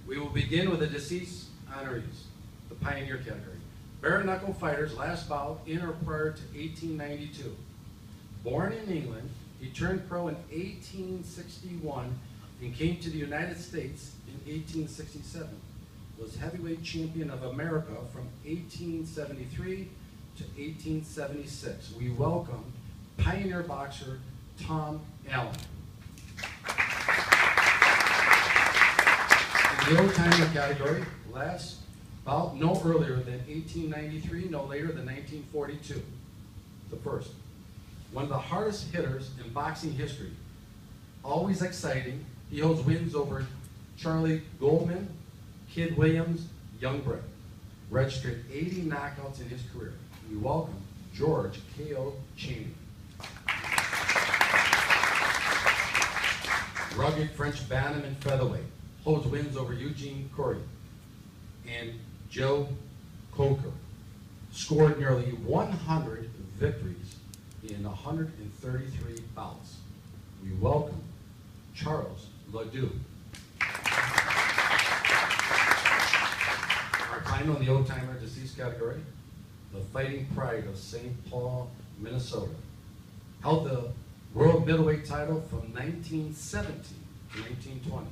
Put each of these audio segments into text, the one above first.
We will begin with the deceased honorees, the pioneer category. Bare knuckle fighters last bout in or prior to 1892. Born in England, he turned pro in 1861 and came to the United States in 1867. Was heavyweight champion of America from 1873 to 1876. We welcome pioneer boxer Tom Allen. In the old-timer category, last bout no earlier than 1893, no later than 1942. The first. One of the hardest hitters in boxing history. Always exciting. He holds wins over Charlie Goldman, Kid Williams, Young Bret. Registered 80 knockouts in his career. We welcome George K.O. Cheney. Rugged French bantam featherweight. Holds wins over Eugene Corey and Joe Coker. Scored nearly 100 victories in 133 bouts. We welcome Charles Ledoux. Our final in the old-timer deceased category, the Fighting Pride of St. Paul, Minnesota. Held the world middleweight title from 1917 to 1920.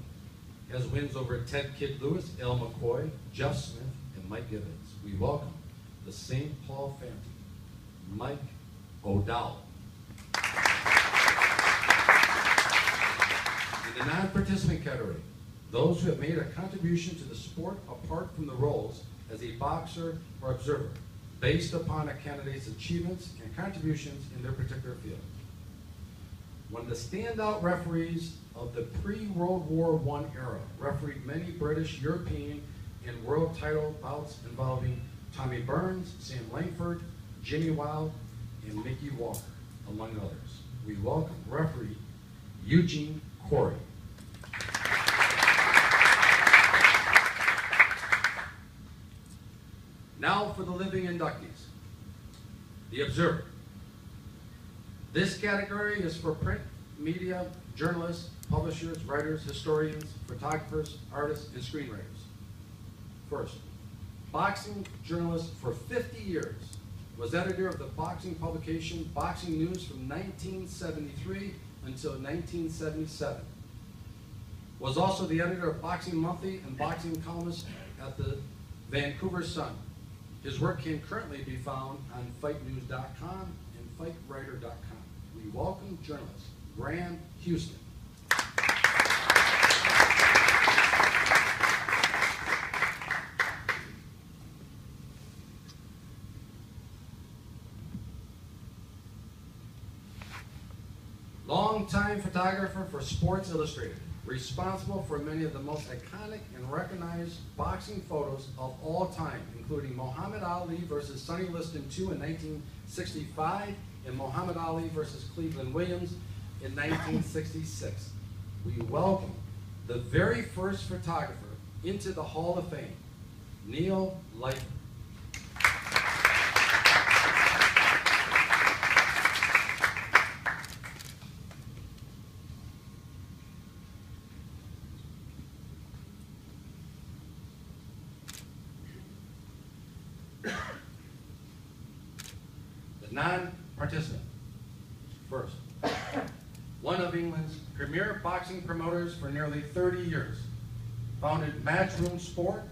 Has wins over Ted Kid Lewis, El McCoy, Jeff Smith, and Mike Gibbons. We welcome the St. Paul Phantom, Mike O'Dowd. In the non-participant category, those who have made a contribution to the sport apart from the roles as a boxer or observer, based upon a candidate's achievements and contributions in their particular field. One of the standout referees of the pre-World War I era, refereed many British, European, and world title bouts involving Tommy Burns, Sam Langford, Jimmy Wilde, and Mickey Walker, among others. We welcome referee Eugene Corey. Now for the living inductees. The Observer. This category is for print, media, journalists, publishers, writers, historians, photographers, artists, and screenwriters. First, boxing journalist for 50 years, was editor of the boxing publication Boxing News from 1973 until 1977. Was also the editor of Boxing Monthly and boxing columnist at the Vancouver Sun. His work can currently be found on FightNews.com and FightWriter.com. We welcome journalist Graham Houston. Longtime photographer for Sports Illustrated, responsible for many of the most iconic and recognized boxing photos of all time, including Muhammad Ali versus Sonny Liston II in 1965 and Muhammad Ali versus Cleveland Williams in 1966. We welcome the very first photographer into the Hall of Fame, Neil Leifer. Non-participant. First, one of England's premier boxing promoters for nearly 30 years, founded Matchroom Sport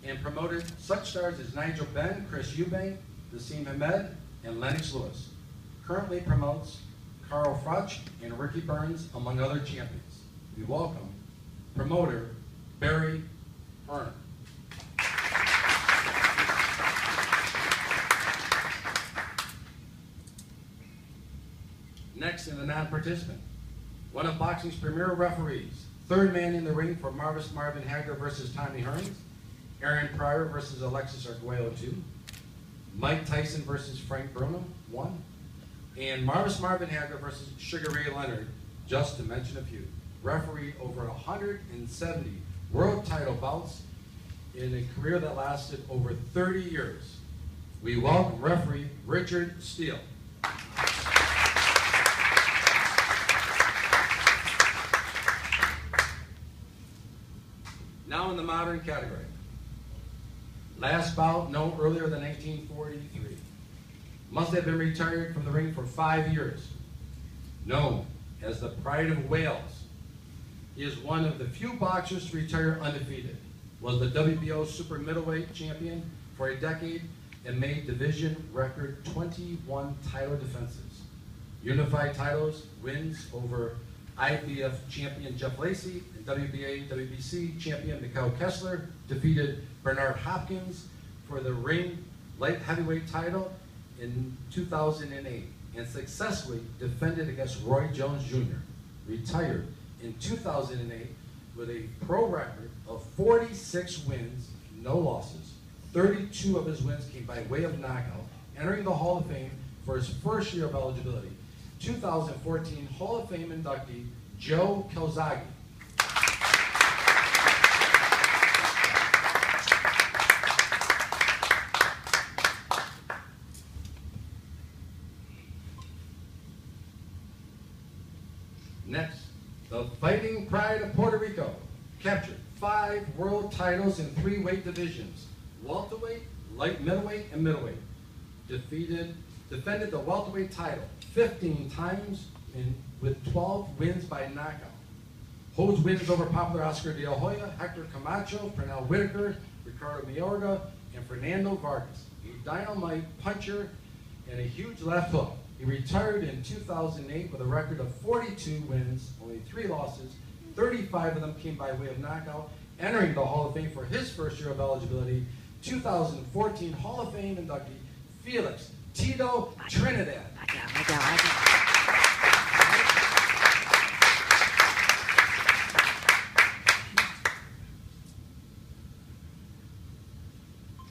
and promoted such stars as Nigel Benn, Chris Eubank, Nassim Hamed, and Lennox Lewis. Currently promotes Carl Froch and Ricky Burns, among other champions. We welcome promoter Barry Hearn. Next in the non-participant, one of boxing's premier referees, third man in the ring for Marvin Hagler versus Tommy Hearns, Aaron Pryor versus Alexis Arguello 2, Mike Tyson versus Frank Bruno 1, and Marvin Hagler versus Sugar Ray Leonard, just to mention a few. Refereed over 170 world title bouts in a career that lasted over 30 years. We welcome referee Richard Steele. Now in the modern category. Last bout no earlier than 1943. Must have been retired from the ring for 5 years. Known as the Pride of Wales, he is one of the few boxers to retire undefeated. Was the WBO super middleweight champion for a decade and made division record 21 title defenses. Unified titles, wins over IBF champion Jeff Lacey and WBA, WBC champion Mikhail Kessler, defeated Bernard Hopkins for the ring light heavyweight title in 2008 and successfully defended against Roy Jones Jr. Retired in 2008 with a pro record of 46 wins, no losses. 32 of his wins came by way of knockout, entering the Hall of Fame for his first year of eligibility. 2014 Hall of Fame inductee, Joe Calzaghe. Next, the Fighting Pride of Puerto Rico captured 5 world titles in 3 weight divisions: welterweight, light middleweight, and middleweight. Defended the welterweight title 15 times with 12 wins by knockout. Holds wins over popular Oscar De La Hoya, Hector Camacho, Pernell Whitaker, Ricardo Mayorga, and Fernando Vargas. A dynamite puncher and a huge left hook. He retired in 2008 with a record of 42 wins, only 3 losses. 35 of them came by way of knockout, entering the Hall of Fame for his first year of eligibility. 2014 Hall of Fame inductee, Felix Tito Trinidad.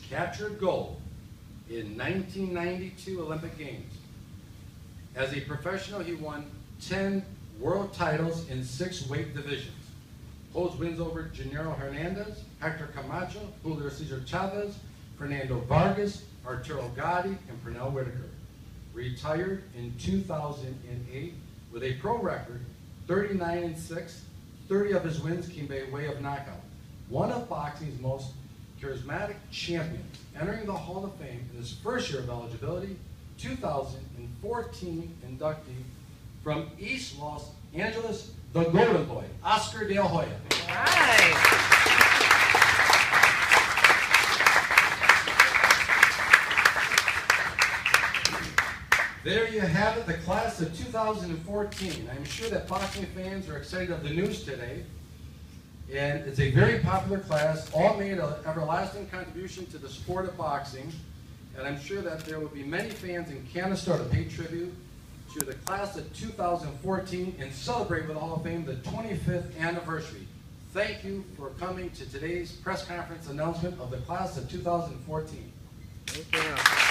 Captured gold in 1992 Olympic Games. As a professional, he won 10 world titles in 6 weight divisions. Holds wins over Gennaro Hernandez, Hector Camacho, Julio Cesar Chavez, Fernando Vargas, Arturo Gatti, and Pernell Whitaker. Retired in 2008 with a pro record 39-6. 30 of his wins came by way of knockout. One of boxing's most charismatic champions, entering the Hall of Fame in his first year of eligibility. 2014 inductee from East Los Angeles, the Golden Boy, Oscar De La Hoya. All right. There you have it, the class of 2014. I'm sure that boxing fans are excited of the news today. And it's a very popular class, all made an everlasting contribution to the sport of boxing. And I'm sure that there will be many fans in Canada to pay tribute to the class of 2014 and celebrate with the Hall of Fame the 25th anniversary. Thank you for coming to today's press conference announcement of the class of 2014. Thank you.